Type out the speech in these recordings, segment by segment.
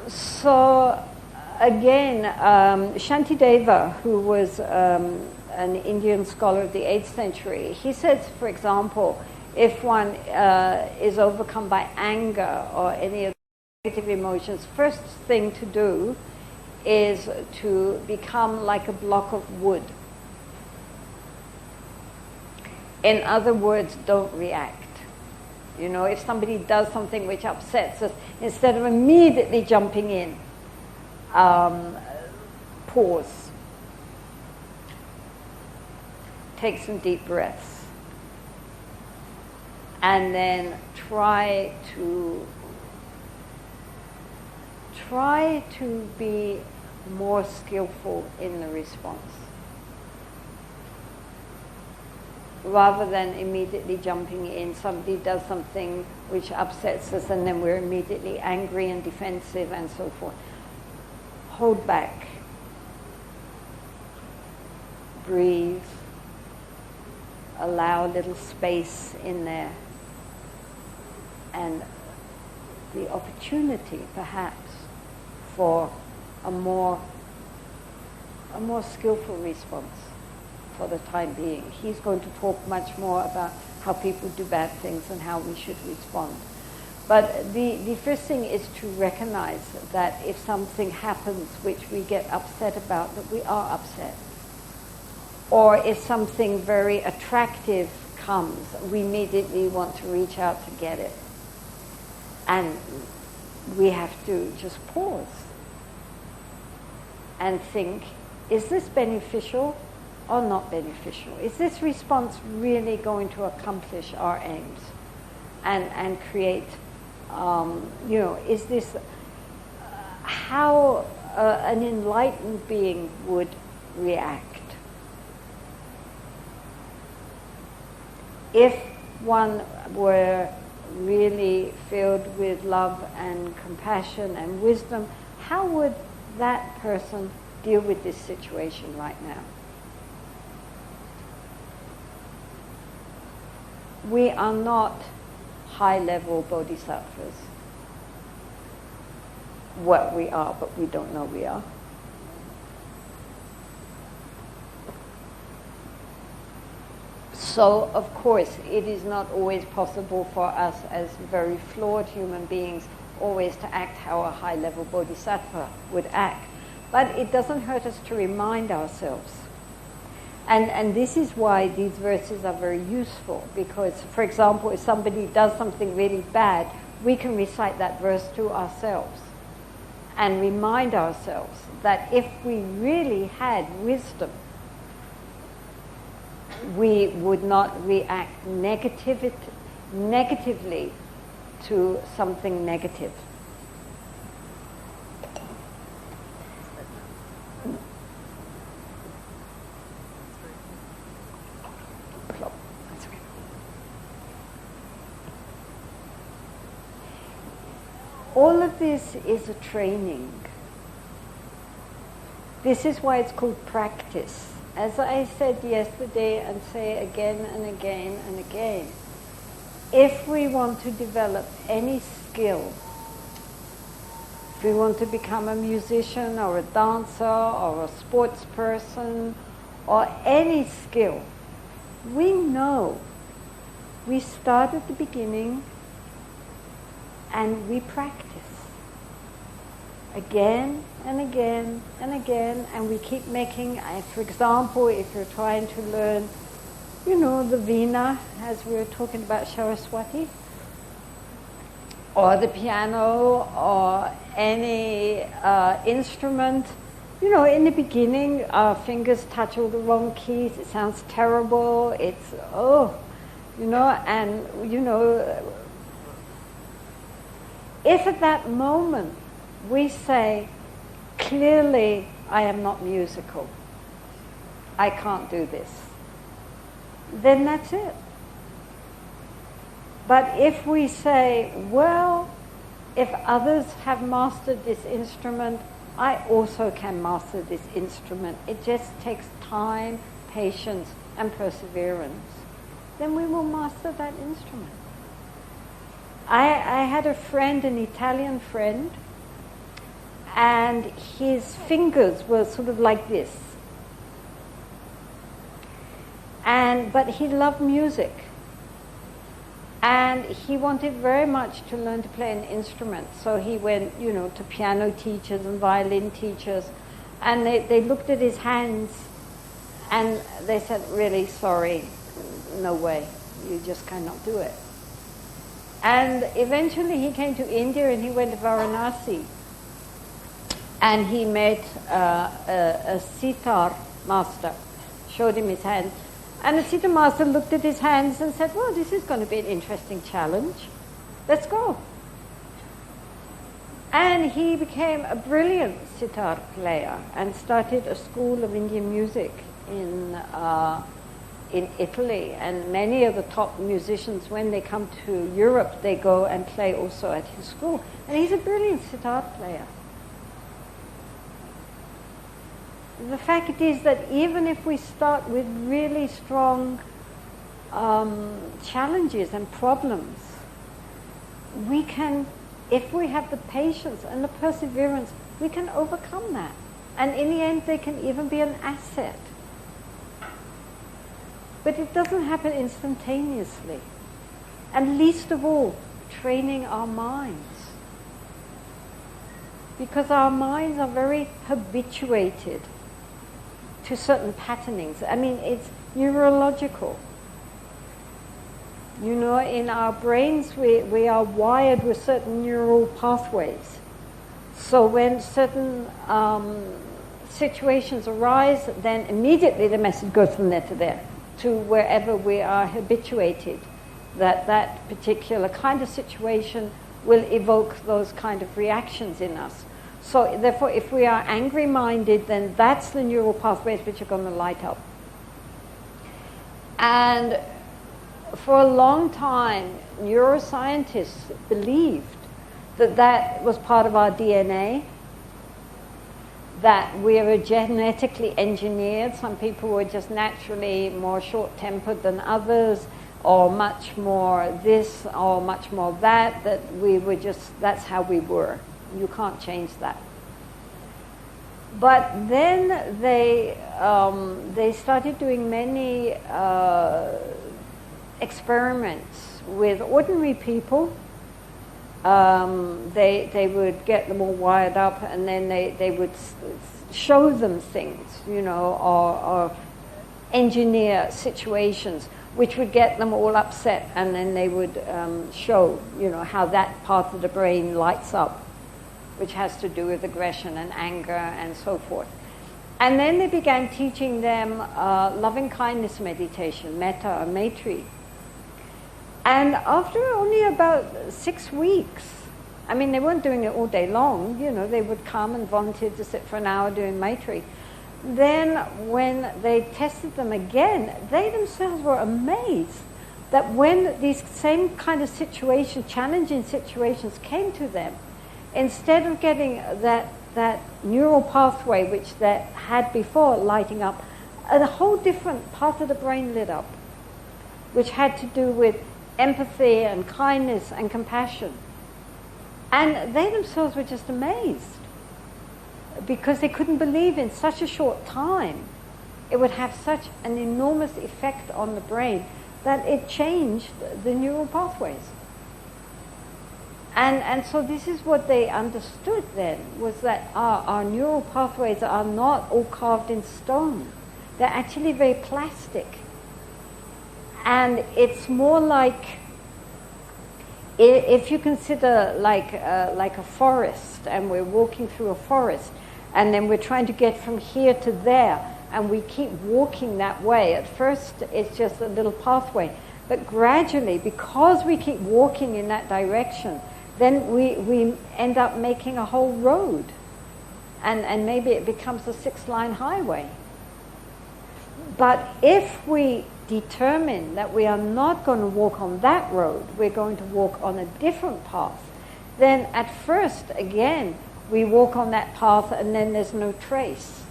So again, Shantideva, who was an Indian scholar of the 8th century, he says, for example, if one is overcome by anger or any of the negative emotions, first thing to do is to become like a block of wood. In other words, don't react. You know, if somebody does something which upsets us, instead of immediately jumping in, pause. Take some deep breaths. And then try to be more skillful in the response, rather than immediately jumping in. Somebody does something which upsets us and then we're immediately angry and defensive and so forth. Hold back. Breathe. Allow a little space in there. And the opportunity, perhaps, for a more skillful response for the time being. He's going to talk much more about how people do bad things and how we should respond. But the first thing is to recognize that if something happens which we get upset about, that we are upset. Or if something very attractive comes, we immediately want to reach out to get it. And we have to just pause and think, is this beneficial or not beneficial? Is this response really going to accomplish our aims and create, is this how an enlightened being would react? If one were really filled with love and compassion and wisdom, how would that person deal with this situation right now? We are not high-level bodhisattvas. Well, we are, but we don't know we are. So, of course, it is not always possible for us as very flawed human beings always to act how a high-level bodhisattva would act. But it doesn't hurt us to remind ourselves. And this is why these verses are very useful, because, for example, if somebody does something really bad, we can recite that verse to ourselves and remind ourselves that if we really had wisdom, we would not react negatively to something negative. All of this is a training. This is why it's called practice. As I said yesterday and say again and again and again, if we want to develop any skill, if we want to become a musician or a dancer or a sports person or any skill, we know we start at the beginning and we practice again and again and again, and we keep making, for example, if you're trying to learn, the veena, as we were talking about Saraswati, or the piano, or any instrument, in the beginning, our fingers touch all the wrong keys, it sounds terrible, it's, if at that moment we say, clearly I am not musical, I can't do this, then that's it. But if we say, well, if others have mastered this instrument, I also can master this instrument. It just takes time, patience, and perseverance. Then we will master that instrument. I had a friend, an Italian friend, and his fingers were sort of like this. But he loved music. And he wanted very much to learn to play an instrument. So he went, to piano teachers and violin teachers. And they looked at his hands and they said, really, sorry, no way. You just cannot do it. And eventually he came to India and he went to Varanasi. And he met a sitar master, showed him his hands. And the sitar master looked at his hands and said, well, this is going to be an interesting challenge. Let's go. And he became a brilliant sitar player and started a school of Indian music in Italy. And many of the top musicians, when they come to Europe, they go and play also at his school. And he's a brilliant sitar player. The fact is that even if we start with really strong challenges and problems, we can, if we have the patience and the perseverance, we can overcome that. And in the end, they can even be an asset. But it doesn't happen instantaneously. And least of all, training our minds. Because our minds are very habituated to certain patternings. I mean, it's neurological. In our brains, we are wired with certain neural pathways. So when certain situations arise, then immediately the message goes from there to wherever we are habituated, that particular kind of situation will evoke those kind of reactions in us. So therefore, if we are angry-minded, then that's the neural pathways which are going to light up. And for a long time, neuroscientists believed that was part of our DNA, that we are genetically engineered. Some people were just naturally more short-tempered than others, or much more this, or much more that we were just, that's how we were. You can't change that. But then they started doing many experiments with ordinary people. They would get them all wired up, and then they would show them things, or engineer situations which would get them all upset, and then they would show, how that part of the brain lights up, which has to do with aggression and anger and so forth. And then they began teaching them loving-kindness meditation, metta or maitri. And after only about 6 weeks, I mean, they weren't doing it all day long, they would come and volunteer to sit for an hour doing maitri. Then when they tested them again, they themselves were amazed that when these same kind of situations, challenging situations came to them, instead of getting that neural pathway which they had before lighting up, a whole different part of the brain lit up, which had to do with empathy and kindness and compassion. And they themselves were just amazed, because they couldn't believe in such a short time it would have such an enormous effect on the brain that it changed the neural pathways. And so this is what they understood then, was that our neural pathways are not all carved in stone. They're actually very plastic. And it's more like, if you consider like a forest, and we're walking through a forest, and then we're trying to get from here to there, and we keep walking that way. At first, it's just a little pathway. But gradually, because we keep walking in that direction, then we end up making a whole road. And maybe it becomes a 6-line highway. But if we determine that we are not going to walk on that road, we're going to walk on a different path, then at first, again, we walk on that path and then there's no trace.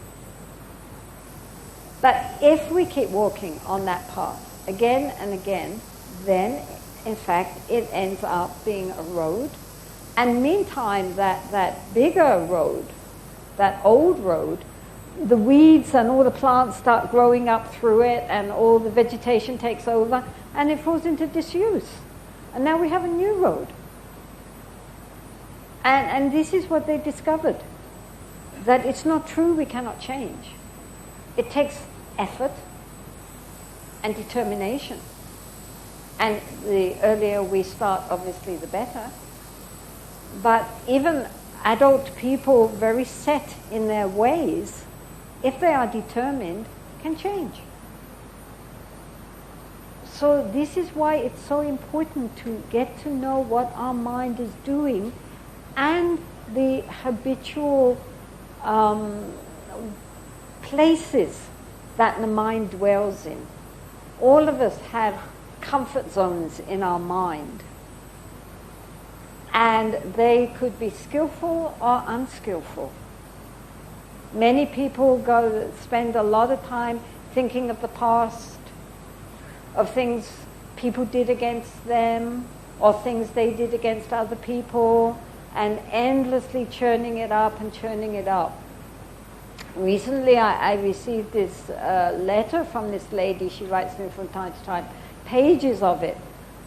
But if we keep walking on that path again and again, then in fact it ends up being a road, And meantime, that bigger road, that old road, the weeds and all the plants start growing up through it, and all the vegetation takes over, and it falls into disuse. And now we have a new road. And this is what they discovered, that it's not true we cannot change. It takes effort and determination. And the earlier we start, obviously, the better. But even adult people, very set in their ways, if they are determined, can change. So this is why it's so important to get to know what our mind is doing and the habitual places that the mind dwells in. All of us have comfort zones in our mind. And they could be skillful or unskillful. Many people spend a lot of time thinking of the past, of things people did against them, or things they did against other people, and endlessly churning it up and churning it up. Recently, I received this letter from this lady. She writes me from time to time, pages of it,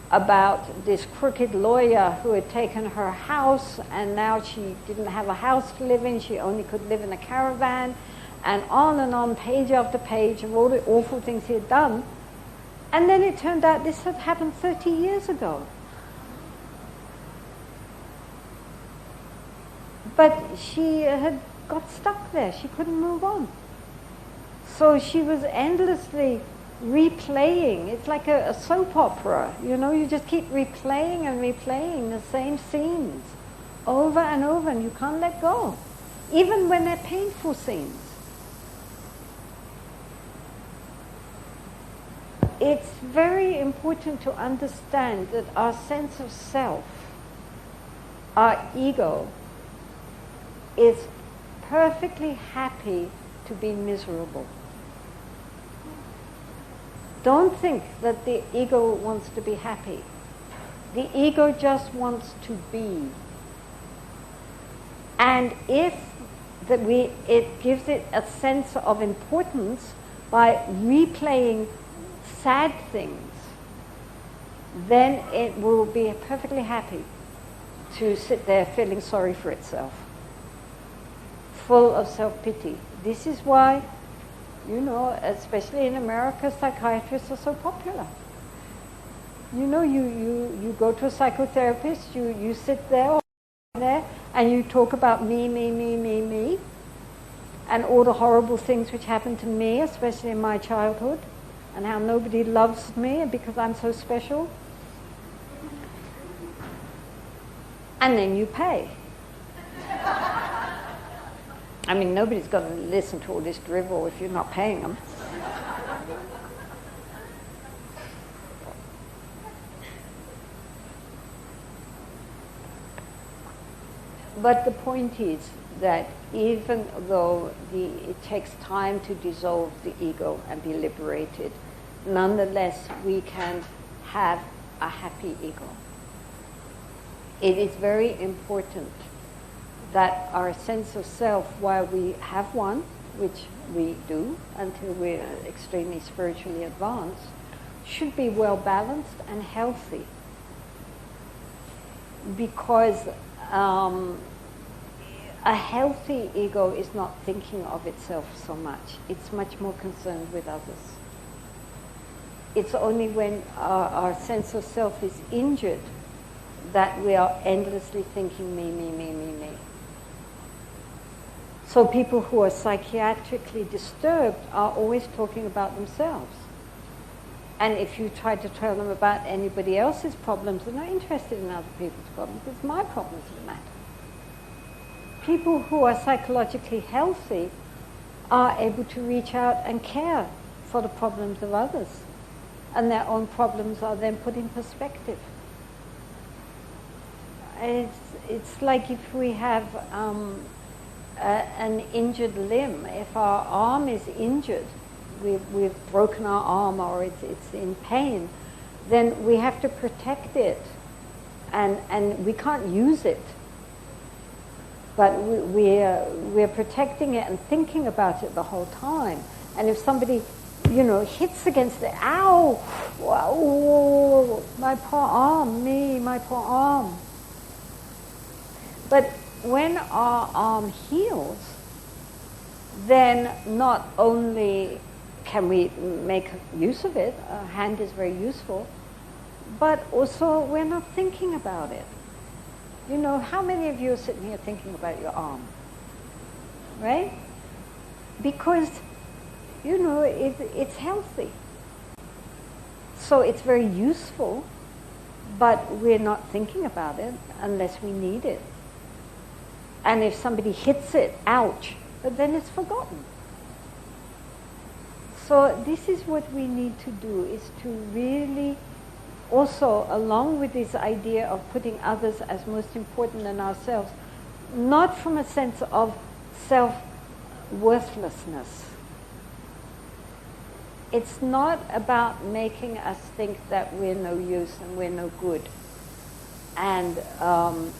about this crooked lawyer who had taken her house, and now she didn't have a house to live in. She only could live in a caravan, and on, page after page of all the awful things he had done. And then it turned out this had happened 30 years ago. But she had got stuck there. She couldn't move on. So she was endlessly replaying. It's like a soap opera, you know, you just keep replaying and replaying the same scenes over and over, and you can't let go, even when they're painful scenes. It's very important to understand that our sense of self, our ego, is perfectly happy to be miserable. Don't think that the ego wants to be happy. The ego just wants to be. And if it gives it a sense of importance by replaying sad things, then it will be perfectly happy to sit there feeling sorry for itself, full of self-pity. This is why, you know, especially in America, psychiatrists are so popular. You know, you go to a psychotherapist, you sit there and you talk about me, and all the horrible things which happened to me, especially in my childhood, and how nobody loves me because I'm so special. And then you pay. I mean, nobody's going to listen to all this drivel if you're not paying them. But the point is that even though it takes time to dissolve the ego and be liberated, nonetheless we can have a happy ego. It is very important that our sense of self, while we have one, which we do until we're extremely spiritually advanced, should be well balanced and healthy. Because a healthy ego is not thinking of itself so much. It's much more concerned with others. It's only when our sense of self is injured that we are endlessly thinking me. So people who are psychiatrically disturbed are always talking about themselves. And if you try to tell them about anybody else's problems, they're not interested in other people's problems. It's my problems that matter. People who are psychologically healthy are able to reach out and care for the problems of others. And their own problems are then put in perspective. It's like if we have an injured limb. If our arm is injured, we've broken our arm or it's in pain, then we have to protect it. And we can't use it but we're protecting it and thinking about it the whole time. And if somebody, hits against it, ow, whoa, my poor arm, my poor arm. But when our arm heals, then not only can we make use of it, a hand is very useful, but also we're not thinking about it. How many of you are sitting here thinking about your arm? Right? Because, it's healthy. So it's very useful, but we're not thinking about it unless we need it. And if somebody hits it, ouch, but then it's forgotten. So this is what we need to do, is to really also, along with this idea of putting others as most important than ourselves, not from a sense of self-worthlessness. It's not about making us think that we're no use and we're no good, and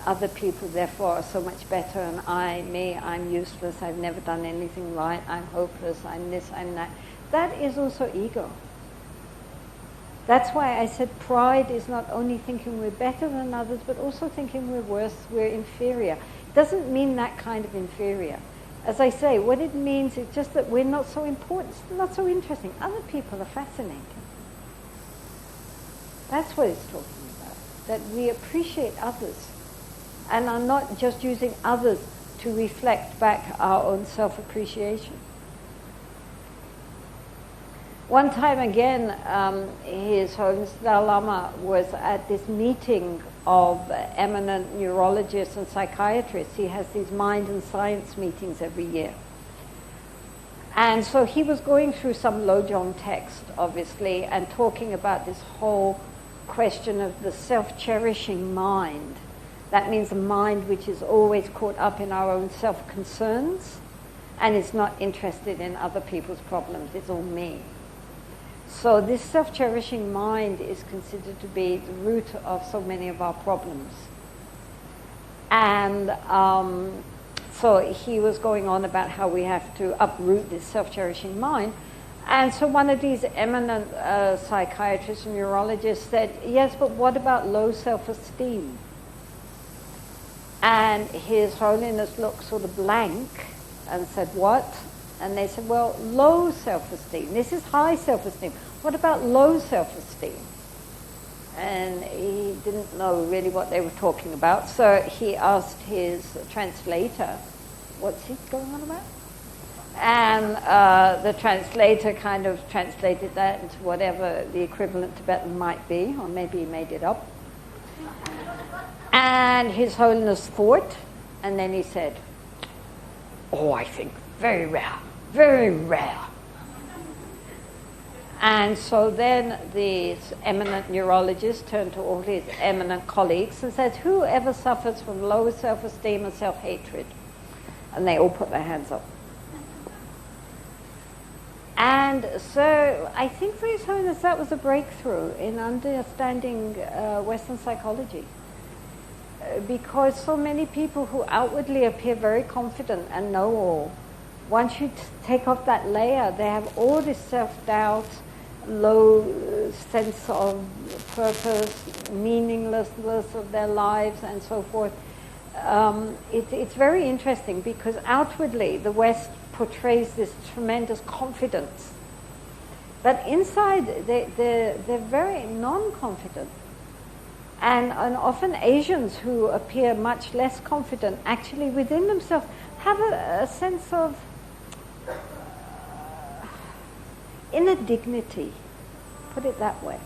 other people therefore are so much better, and I'm useless, I've never done anything right, I'm hopeless, I'm this, I'm that. That is also ego. That's why I said pride is not only thinking we're better than others, but also thinking we're worse, we're inferior. It doesn't mean that kind of inferior. As I say, what it means is just that we're not so important, not so interesting. Other people are fascinating. That's what it's talking about. That we appreciate others and are not just using others to reflect back our own self-appreciation. One time again, His Holiness Dalai Lama was at this meeting of eminent neurologists and psychiatrists. He has these mind and science meetings every year. And so he was going through some Lojong text, obviously, and talking about this whole question of the self-cherishing mind. That means a mind which is always caught up in our own self-concerns and is not interested in other people's problems. It's all me. So this self-cherishing mind is considered to be the root of so many of our problems. And so he was going on about how we have to uproot this self-cherishing mind. And so one of these eminent psychiatrists and neurologists said, yes, but what about low self-esteem? And His Holiness looked sort of blank and said, what? And they said, well, low self-esteem. This is high self-esteem. What about low self-esteem? And he didn't know really what they were talking about. So he asked his translator, what's he going on about? And the translator kind of translated that into whatever the equivalent Tibetan might be, or maybe he made it up. And His Holiness thought, and then he said, oh, I think very rare. Very rare. And so then the eminent neurologist turned to all his eminent colleagues and said, who ever suffers from low self-esteem and self-hatred? And they all put their hands up. And so I think for His Holiness that was a breakthrough in understanding Western psychology. Because so many people who outwardly appear very confident and know all, once you take off that layer, they have all this self-doubt, low sense of purpose, meaninglessness of their lives, and so forth. It's very interesting because outwardly the West portrays this tremendous confidence. But inside they're very non-confident. And often Asians who appear much less confident actually within themselves have a sense of inner dignity, put it that way.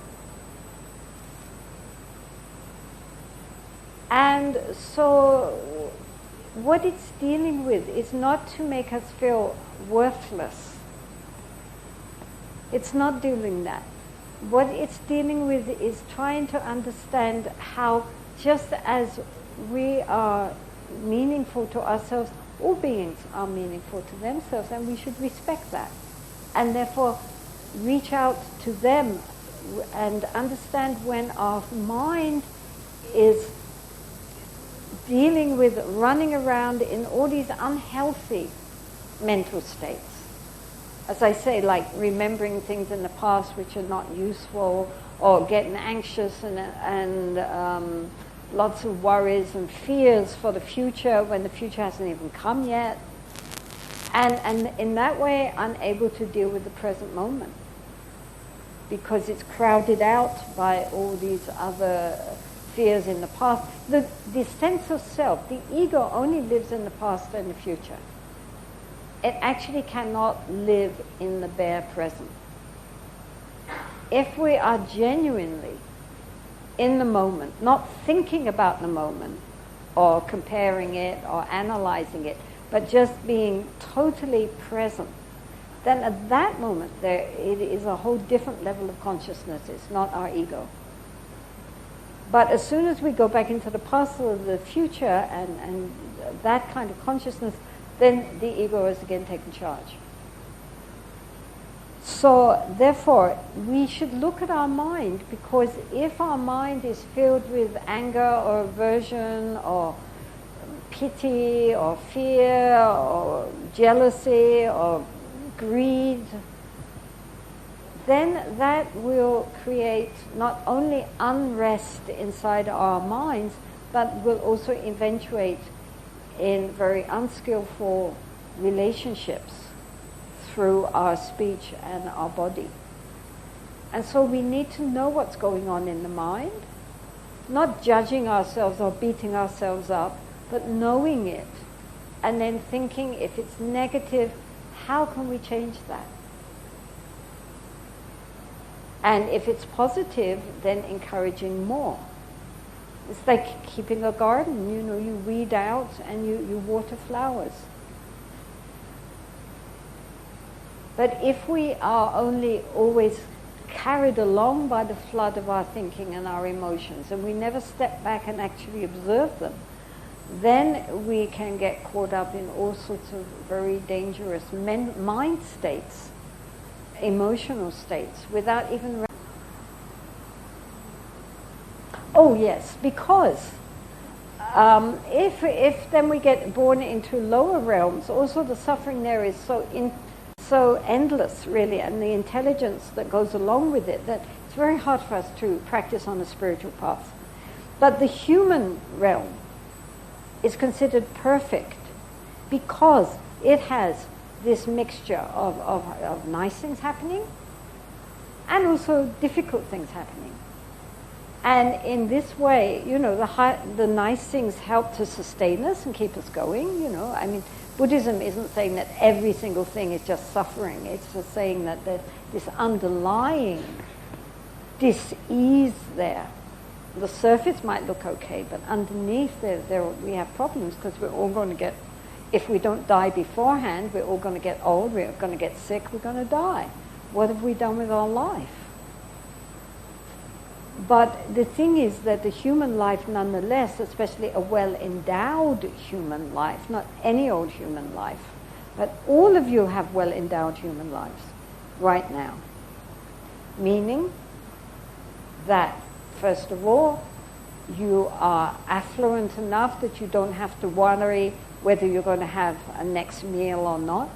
And so what it's dealing with is not to make us feel worthless. It's not doing that. What it's dealing with is trying to understand how just as we are meaningful to ourselves, all beings are meaningful to themselves, and we should respect that. And therefore reach out to them and understand when our mind is dealing with running around in all these unhealthy mental states. As I say, like remembering things in the past which are not useful, or getting anxious and lots of worries and fears for the future when the future hasn't even come yet. And in that way, unable to deal with the present moment because it's crowded out by all these other fears in the past. The sense of self, the ego only lives in the past and the future. It actually cannot live in the bare present. If we are genuinely in the moment, not thinking about the moment or comparing it or analyzing it, but just being totally present, then at that moment it is a whole different level of consciousness. It's not our ego. But as soon as we go back into the past or the future and that kind of consciousness, then the ego is again taking charge. So therefore, we should look at our mind, because if our mind is filled with anger or aversion or pity or fear or jealousy or greed, then that will create not only unrest inside our minds, but will also eventuate in very unskillful relationships through our speech and our body. And so we need to know what's going on in the mind, not judging ourselves or beating ourselves up, but knowing it, and then thinking, if it's negative, how can we change that? And if it's positive, then encouraging more. It's like keeping a garden, you weed out and you water flowers. But if we are only always carried along by the flood of our thinking and our emotions, and we never step back and actually observe them, then we can get caught up in all sorts of very dangerous mind states, emotional states, without even... Oh yes, because if then we get born into lower realms, also the suffering there is so endless, really, and the intelligence that goes along with it, that it's very hard for us to practice on a spiritual path. But the human realm is considered perfect because it has this mixture of nice things happening and also difficult things happening. And in this way, the nice things help to sustain us and keep us going, I mean, Buddhism isn't saying that every single thing is just suffering. It's just saying that there's this underlying dis-ease there. The surface might look okay, but underneath we have problems, because we're all going to get, if we don't die beforehand, we're all going to get old, we're going to get sick, we're going to die. What have we done with our life? But the thing is that the human life, nonetheless, especially a well-endowed human life, not any old human life, but all of you have well-endowed human lives right now. Meaning that, first of all, you are affluent enough that you don't have to worry whether you're going to have a next meal or not.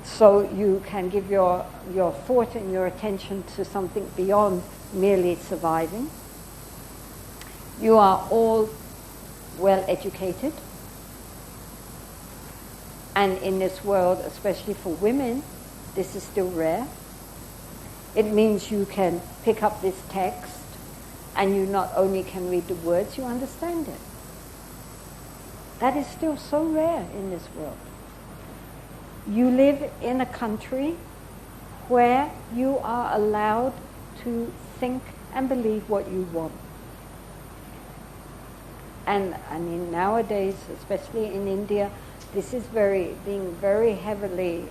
So you can give your thought and your attention to something beyond merely surviving. You are all well educated. And in this world, especially for women, this is still rare. It means you can pick up this text and you not only can read the words, you understand it. That is still so rare in this world. You live in a country where you are allowed to think and believe what you want. And I mean, nowadays, especially in India, this is being very heavily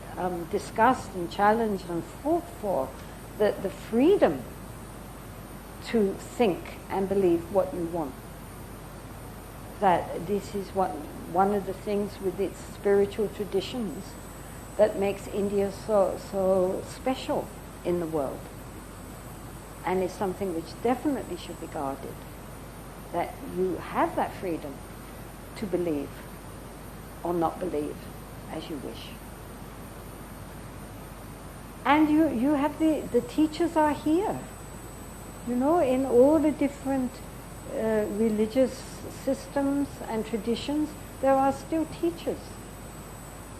discussed and challenged and fought for, the freedom to think and believe what you want. That this is one of the things with its spiritual traditions that makes India so special in the world, and is something which definitely should be guarded. that you have that freedom to believe or not believe as you wish. And you have the teachers are here. You know, in all the different religious systems and traditions, there are still teachers.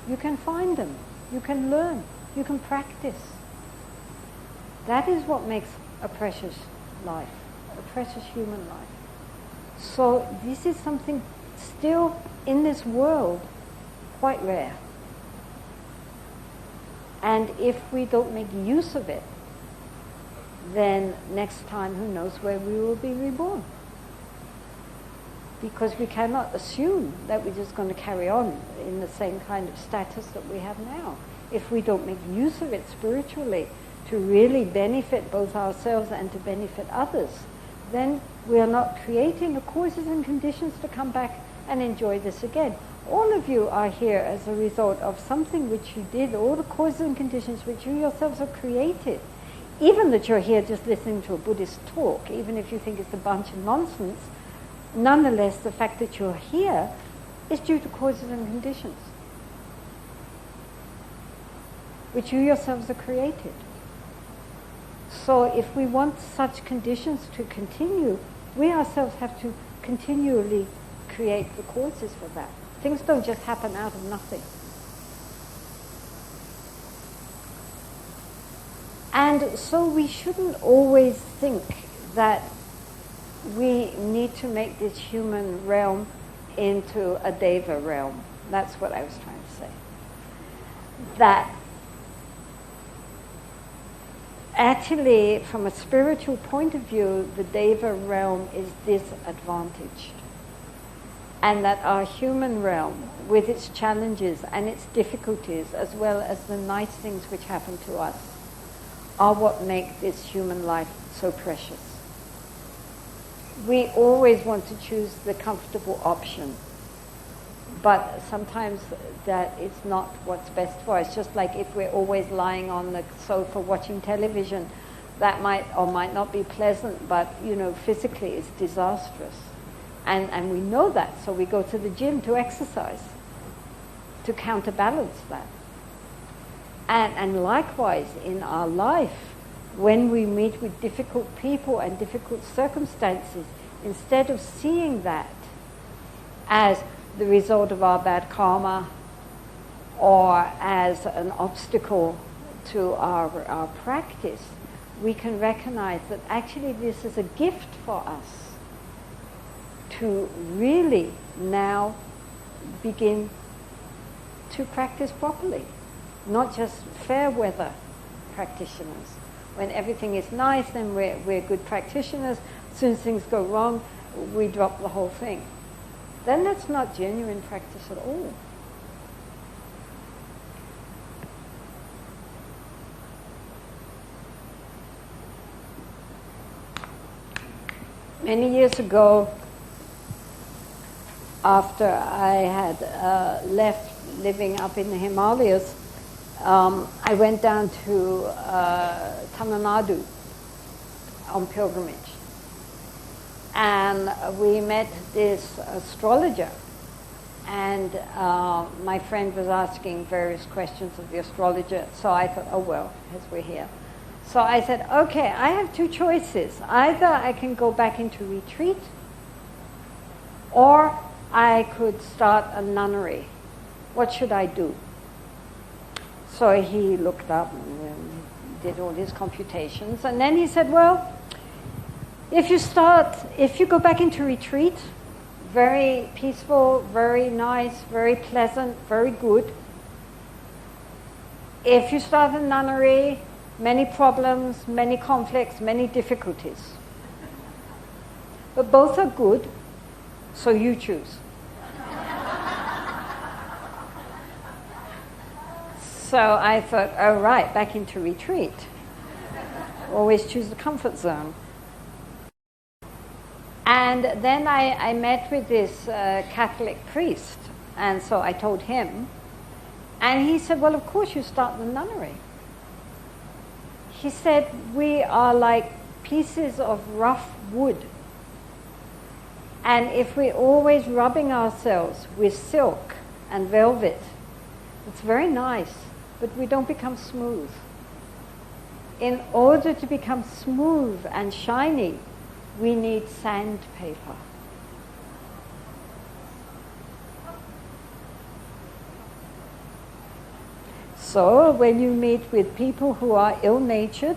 You can find them. You can learn. You can practice. That is what makes a precious life, a precious human life. So this is something still in this world quite rare. And if we don't make use of it, then next time, who knows where we will be reborn. Because we cannot assume that we're just going to carry on in the same kind of status that we have now. If we don't make use of it spiritually to really benefit both ourselves and to benefit others, then we are not creating the causes and conditions to come back and enjoy this again. All of you are here as a result of something which you did, all the causes and conditions which you yourselves have created. Even that you're here just listening to a Buddhist talk, even if you think it's a bunch of nonsense, nonetheless, the fact that you're here is due to causes and conditions, which you yourselves have created. So if we want such conditions to continue, we ourselves have to continually create the causes for that. Things don't just happen out of nothing. And so we shouldn't always think that we need to make this human realm into a deva realm. That's what I was trying to say. That actually, from a spiritual point of view, the deva realm is disadvantaged. And that our human realm, with its challenges and its difficulties, as well as the nice things which happen to us, are what make this human life so precious. We always want to choose the comfortable option, but sometimes that is not what's best for us. Just like if we're always lying on the sofa watching television, that might or might not be pleasant, but you know, physically it's disastrous. And we know that, so we go to the gym to exercise, to counterbalance that. And likewise, in our life, when we meet with difficult people and difficult circumstances, instead of seeing that as the result of our bad karma or as an obstacle to our practice, we can recognize that actually this is a gift for us to really now begin to practice properly, not just fair weather practitioners. When everything is nice, then we're good practitioners. As soon as things go wrong, we drop the whole thing. Then that's not genuine practice at all. Many years ago, after I had left living up in the Himalayas, I went down to Tamil Nadu on pilgrimage. And we met this astrologer. And my friend was asking various questions of the astrologer. So I thought, oh well, as we're here. So I said, okay, I have two choices. Either I can go back into retreat, or I could start a nunnery. What should I do? So he looked up and did all his computations. And then he said, well, if you go back into retreat, very peaceful, very nice, very pleasant, very good. If you start a nunnery, many problems, many conflicts, many difficulties. But both are good, so you choose. So I thought, oh right, back into retreat. Always choose the comfort zone. And then I met with this Catholic priest, and so I told him, and he said, well, of course you start the nunnery. He said, we are like pieces of rough wood And if we're always rubbing ourselves with silk and velvet, it's very nice, but we don't become smooth. In order to become smooth and shiny, we need sandpaper. So when you meet with people who are ill-natured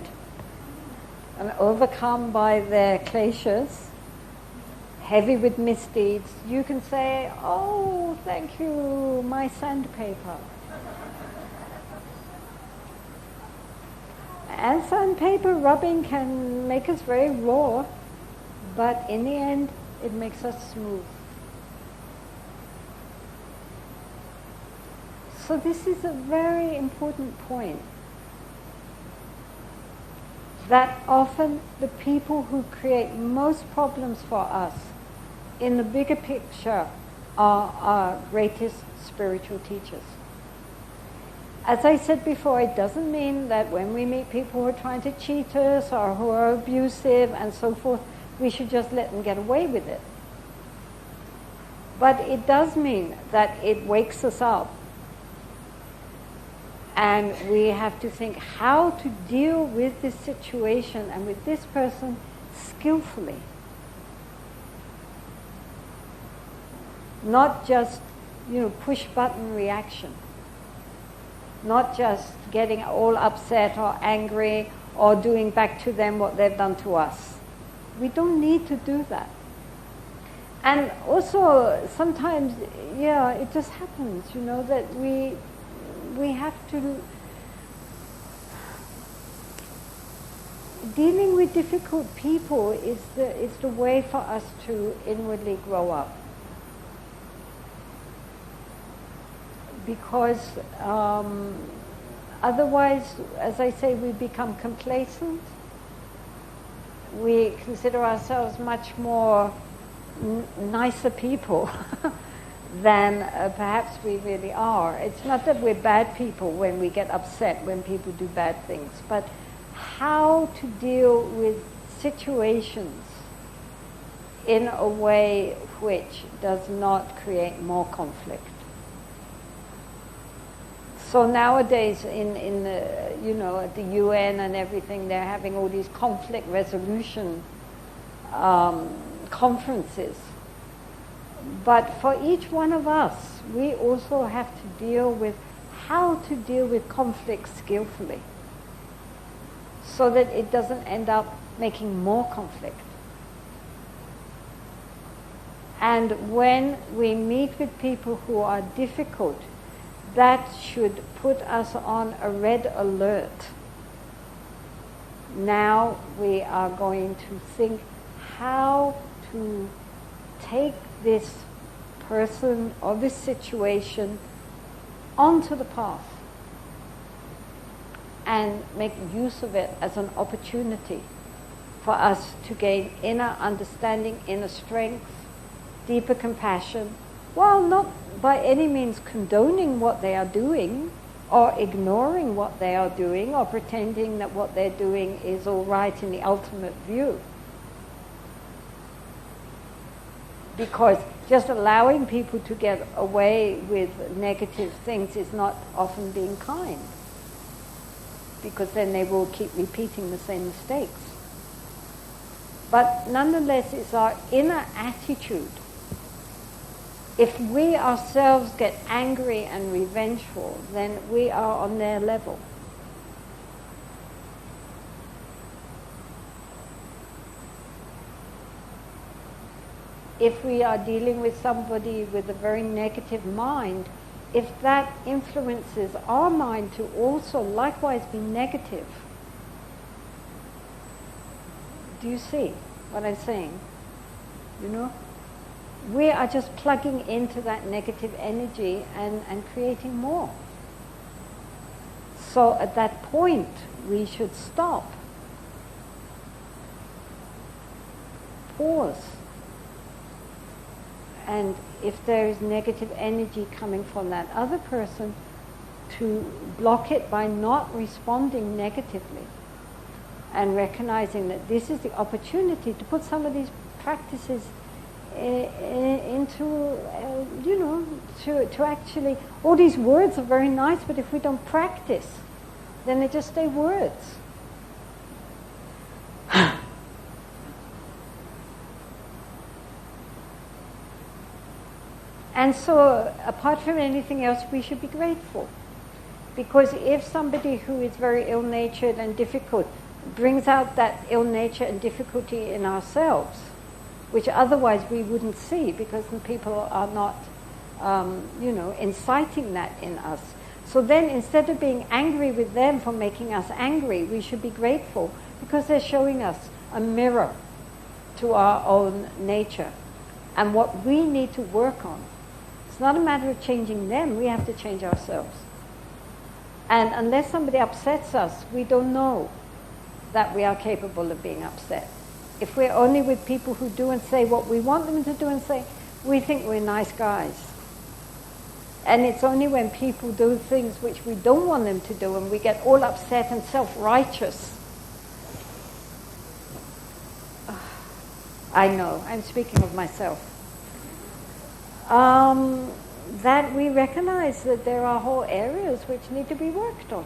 and overcome by their kleshas, heavy with misdeeds, you can say, "Oh, thank you, my sandpaper." And sandpaper rubbing can make us very raw, but in the end, it makes us smooth. So this is a very important point, that often the people who create most problems for us in the bigger picture are our greatest spiritual teachers. As I said before, it doesn't mean that when we meet people who are trying to cheat us or who are abusive and so forth, we should just let them get away with it. But it does mean that it wakes us up, and we have to think how to deal with this situation and with this person skillfully. Not just, push button reaction. Not just getting all upset or angry or doing back to them what they've done to us. We don't need to do that. And also sometimes, it just happens, that we have to, dealing with difficult people is the way for us to inwardly grow up. Because otherwise, as I say, we become complacent. We consider ourselves much more nicer people than perhaps we really are. It's not that we're bad people when we get upset when people do bad things, but how to deal with situations in a way which does not create more conflict. So nowadays in the, at the UN and everything, they're having all these conflict resolution conferences. But for each one of us, we also have to deal with how to deal with conflict skillfully, so that it doesn't end up making more conflict. And when we meet with people who are difficult, that should put us on a red alert. Now we are going to think how to take this person or this situation onto the path and make use of it as an opportunity for us to gain inner understanding, inner strength, deeper compassion, while not by any means condoning what they are doing or ignoring what they are doing or pretending that what they're doing is all right in the ultimate view. Because just allowing people to get away with negative things is not often being kind, because then they will keep repeating the same mistakes. But nonetheless, it's our inner attitude. If we ourselves get angry and revengeful, then we are on their level. If we are dealing with somebody with a very negative mind, if that influences our mind to also likewise be negative, do you see what I'm saying? We are just plugging into that negative energy and creating more. So at that point, we should stop, pause, and if there is negative energy coming from that other person, to block it by not responding negatively and recognizing that this is the opportunity to put some of these practices into, to actually, all these words are very nice, but if we don't practice, then they just stay words. And so, apart from anything else, we should be grateful. Because if somebody who is very ill-natured and difficult brings out that ill nature and difficulty in ourselves, which otherwise we wouldn't see because the people are not, inciting that in us. So then instead of being angry with them for making us angry, we should be grateful because they're showing us a mirror to our own nature and what we need to work on. It's not a matter of changing them, we have to change ourselves. And unless somebody upsets us, we don't know that we are capable of being upset. If we're only with people who do and say what we want them to do and say, we think we're nice guys. And it's only when people do things which we don't want them to do and we get all upset and self-righteous. I know, I'm speaking of myself. That we recognize that there are whole areas which need to be worked on.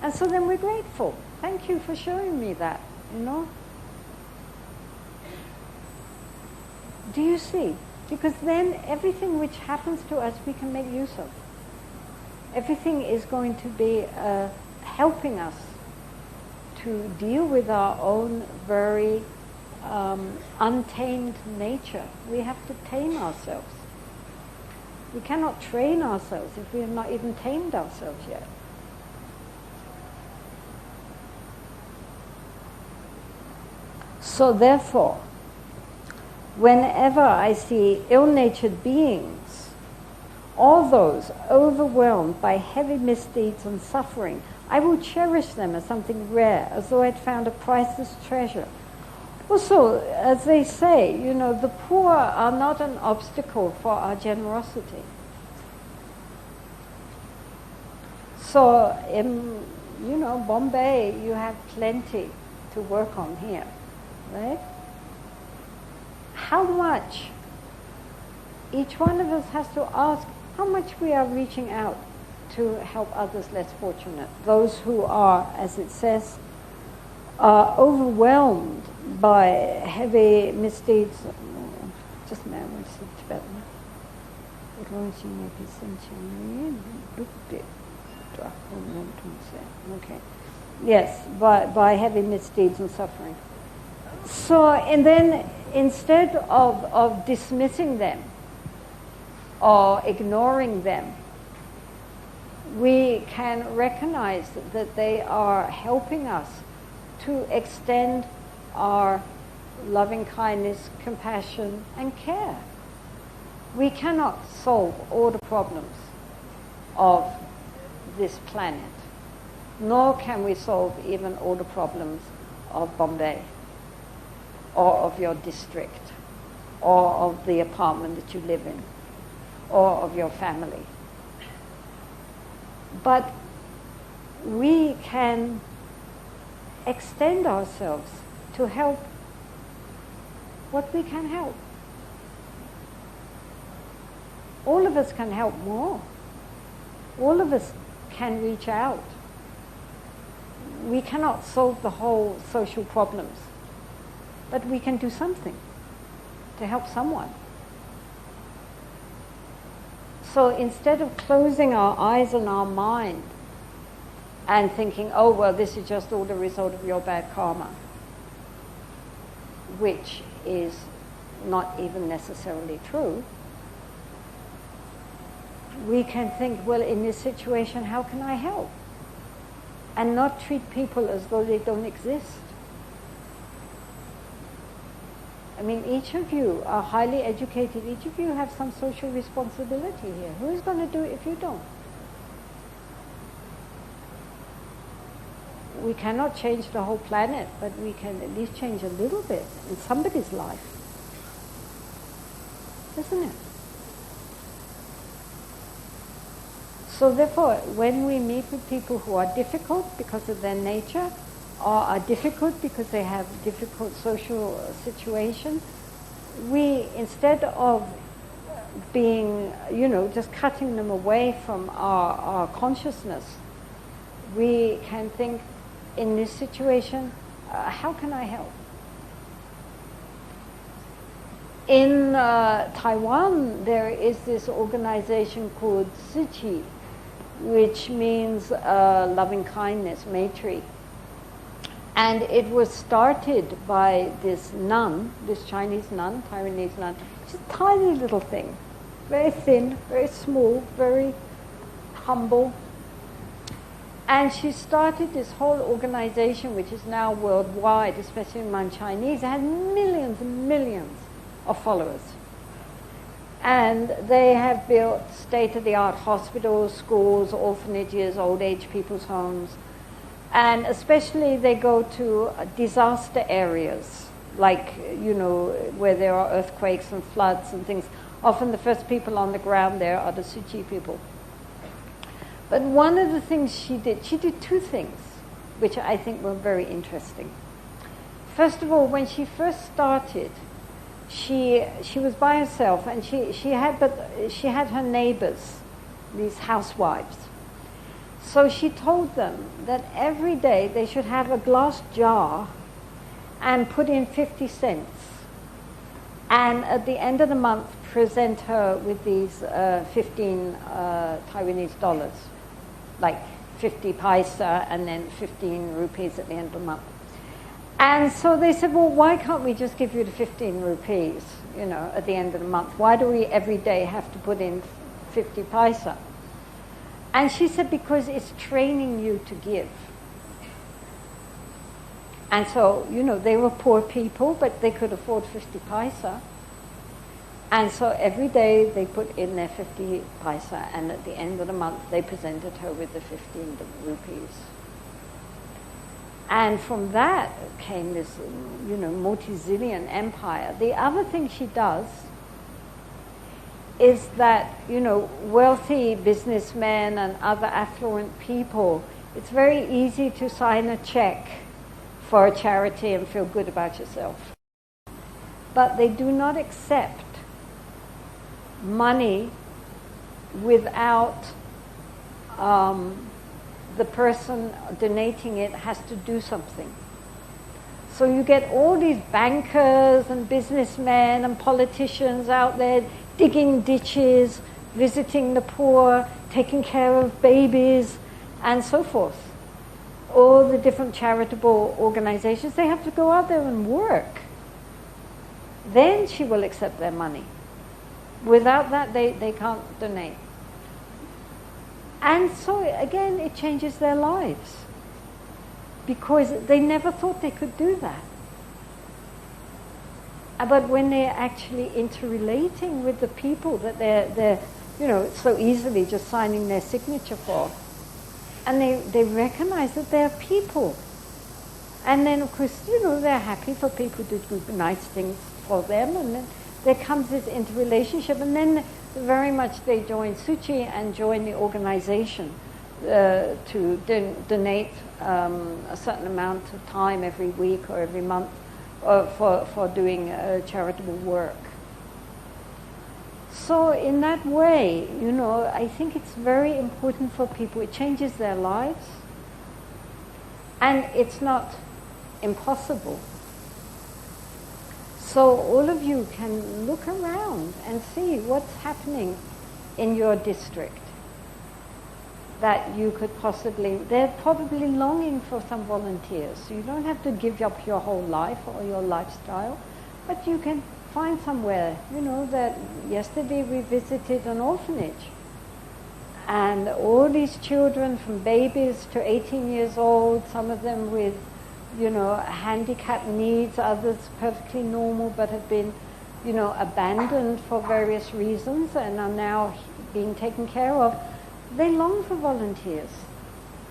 And so then we're grateful. Thank you for showing me that, Do you see? Because then everything which happens to us we can make use of. Everything is going to be helping us to deal with our own very untamed nature. We have to tame ourselves. We cannot train ourselves if we have not even tamed ourselves yet. So therefore, whenever I see ill-natured beings, all those overwhelmed by heavy misdeeds and suffering, I will cherish them as something rare, as though I'd found a priceless treasure. Also, as they say, the poor are not an obstacle for our generosity. So in, Bombay, you have plenty to work on here, right? How much? Each one of us has to ask how much we are reaching out to help others less fortunate, those who are, as it says, overwhelmed by heavy misdeeds. Just a moment, Tibetan. Okay. Yes, by heavy misdeeds and suffering. So, and then instead of dismissing them or ignoring them, we can recognize that they are helping us to extend our loving kindness, compassion, and care. We cannot solve all the problems of this planet, nor can we solve even all the problems of Bombay, or of your district, or of the apartment that you live in, or of your family. But we can extend ourselves to help what we can help. All of us can help more. All of us can reach out. We cannot solve the whole social problems, but we can do something to help someone. So instead of closing our eyes and our mind and thinking, oh, well, this is just all the result of your bad karma, which is not even necessarily true, we can think, well, in this situation, how can I help? And not treat people as though they don't exist. I mean, each of you are highly educated. Each of you have some social responsibility here. Who's going to do it if you don't? We cannot change the whole planet, but we can at least change a little bit in somebody's life. Isn't it? So therefore, when we meet with people who are difficult because of their nature, or are difficult because they have difficult social situations, we, instead of being, just cutting them away from our consciousness, we can think, in this situation, how can I help? In Taiwan, there is this organization called Ziqi, which means loving kindness, Maitri. And it was started by this nun, this Chinese nun, Taiwanese nun. She's a tiny little thing, very thin, very small, very humble. And she started this whole organization, which is now worldwide, especially among Chinese. It has millions and millions of followers. And they have built state-of-the-art hospitals, schools, orphanages, old age people's homes. And especially they go to disaster areas, like, where there are earthquakes and floods and things. Often the first people on the ground there are the Suchi people. But one of the things she did two things, which I think were very interesting. First of all, when she first started, she was by herself, and she had her neighbors, these housewives. So she told them that every day they should have a glass jar and put in 50 cents. And at the end of the month, present her with these 15 Taiwanese dollars, like 50 paisa and then 15 rupees at the end of the month. And so they said, well, why can't we just give you the 15 rupees, at the end of the month? Why do we every day have to put in 50 paisa? And she said, because it's training you to give. And so, they were poor people, but they could afford 50 paisa. And so every day they put in their 50 paisa, and at the end of the month they presented her with the 15 rupees. And from that came this, multi-zillion empire. The other thing she does is that, wealthy businessmen and other affluent people, it's very easy to sign a check for a charity and feel good about yourself. But they do not accept money without the person donating it has to do something. So you get all these bankers and businessmen and politicians out there digging ditches, visiting the poor, taking care of babies, and so forth. All the different charitable organizations, they have to go out there and work. Then she will accept their money. Without that, they can't donate. And so, again, it changes their lives, because they never thought they could do that. But when they're actually interrelating with the people that they're so easily just signing their signature for, and they recognize that they're people. And then, of course, they're happy for people to do nice things for them, and then there comes this interrelationship, and then very much they join Suchi and join the organization to donate a certain amount of time every week or every month for doing charitable work. So in that way, I think it's very important for people. It changes their lives, and it's not impossible. So all of you can look around and see what's happening in your district that you could possibly, they're probably longing for some volunteers. So you don't have to give up your whole life or your lifestyle, but you can find somewhere. That yesterday we visited an orphanage, and all these children from babies to 18 years old, some of them with handicapped needs, others perfectly normal but have been, abandoned for various reasons and are now being taken care of. They long for volunteers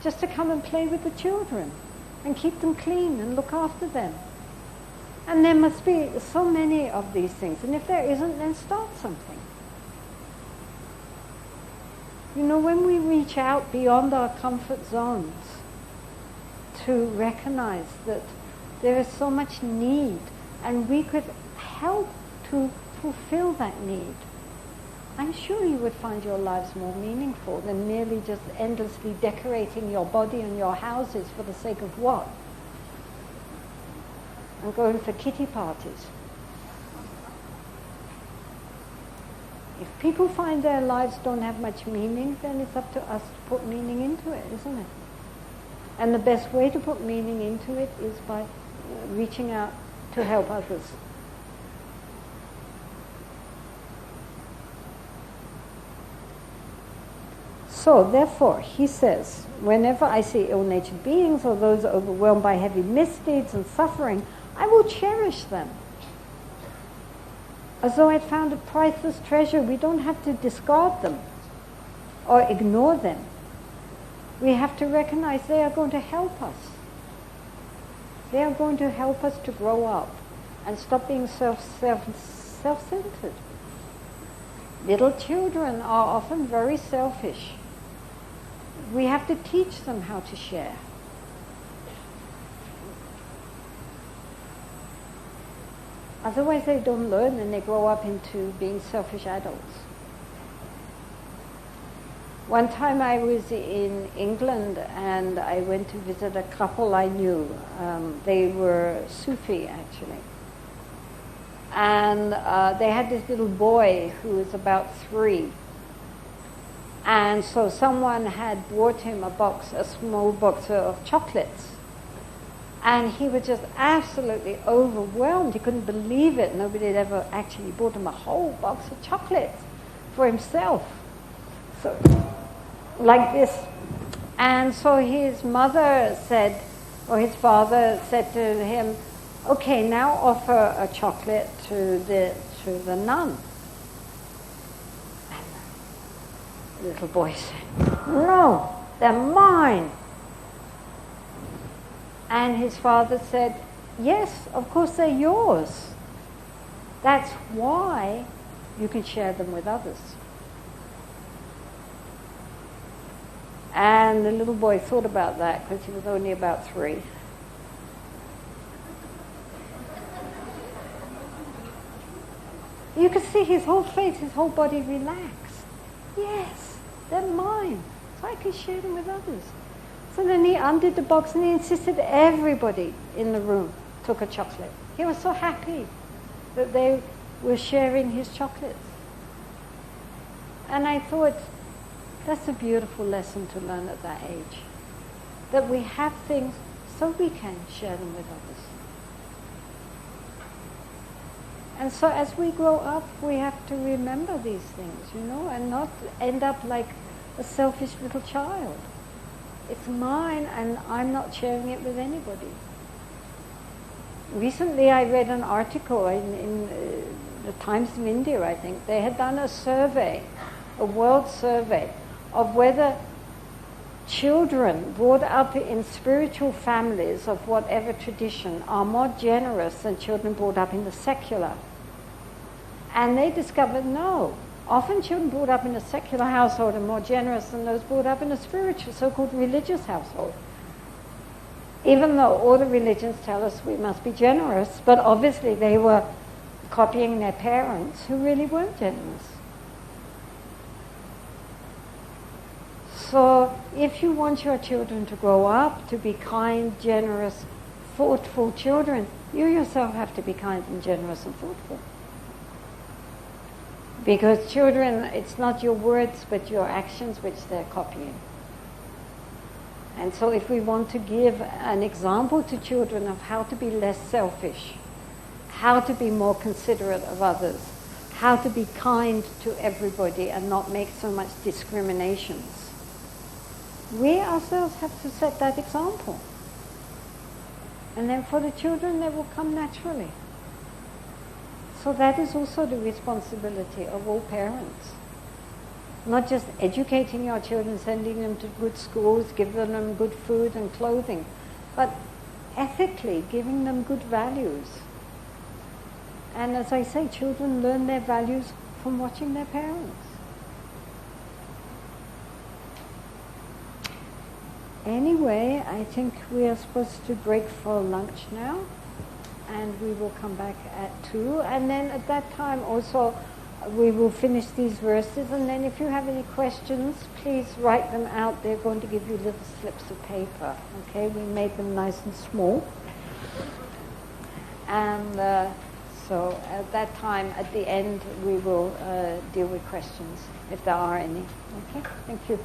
just to come and play with the children and keep them clean and look after them. And there must be so many of these things. And if there isn't, then start something. When we reach out beyond our comfort zones, to recognize that there is so much need, and we could help to fulfill that need, I'm sure you would find your lives more meaningful than merely just endlessly decorating your body and your houses for the sake of what? And going for kitty parties. If people find their lives don't have much meaning, then it's up to us to put meaning into it, isn't it? And the best way to put meaning into it is by reaching out to help others. So, therefore, he says, whenever I see ill-natured beings or those overwhelmed by heavy misdeeds and suffering, I will cherish them. As though I'd found a priceless treasure, we don't have to discard them or ignore them. We have to recognize they are going to help us. They are going to help us to grow up and stop being self-centered. Little children are often very selfish. We have to teach them how to share. Otherwise they don't learn and they grow up into being selfish adults. One time I was in England and I went to visit a couple I knew. They were Sufi actually. And they had this little boy who was about 3. And so someone had brought him a small box of chocolates. And he was just absolutely overwhelmed. He couldn't believe it. Nobody had ever actually bought him a whole box of chocolates for himself. So, like this. And so his mother said, or his father said to him, okay, now offer a chocolate to the nun. And the little boy said, no, they're mine. And his father said, yes, of course they're yours. That's why you can share them with others. And the little boy thought about that because he was only about 3. You could see his whole face, his whole body relaxed. Yes, they're mine, so I can share them with others. So then he undid the box and he insisted everybody in the room took a chocolate. He was so happy that they were sharing his chocolates. And I thought, that's a beautiful lesson to learn at that age. That we have things so we can share them with others. And so as we grow up, we have to remember these things, and not end up like a selfish little child. It's mine and I'm not sharing it with anybody. Recently I read an article in the Times of India, I think. They had done a survey, a world survey, of whether children brought up in spiritual families of whatever tradition are more generous than children brought up in the secular. And they discovered no. Often children brought up in a secular household are more generous than those brought up in a spiritual, so-called religious household. Even though all the religions tell us we must be generous, but obviously they were copying their parents who really weren't generous. So if you want your children to grow up to be kind, generous, thoughtful children, you yourself have to be kind and generous and thoughtful. Because children, it's not your words but your actions which they're copying. And so if we want to give an example to children of how to be less selfish, how to be more considerate of others, how to be kind to everybody and not make so much discriminations, we ourselves have to set that example. And then for the children, they will come naturally. So that is also the responsibility of all parents. Not just educating your children, sending them to good schools, giving them good food and clothing, but ethically giving them good values. And as I say, children learn their values from watching their parents. Anyway, I think we are supposed to break for lunch now. and we will come back at 2. And then at that time also we will finish these verses, and then if you have any questions, please write them out. They're going to give you little slips of paper. Okay, we made them nice and small. And so at that time, at the end, we will deal with questions, if there are any. Okay, thank you.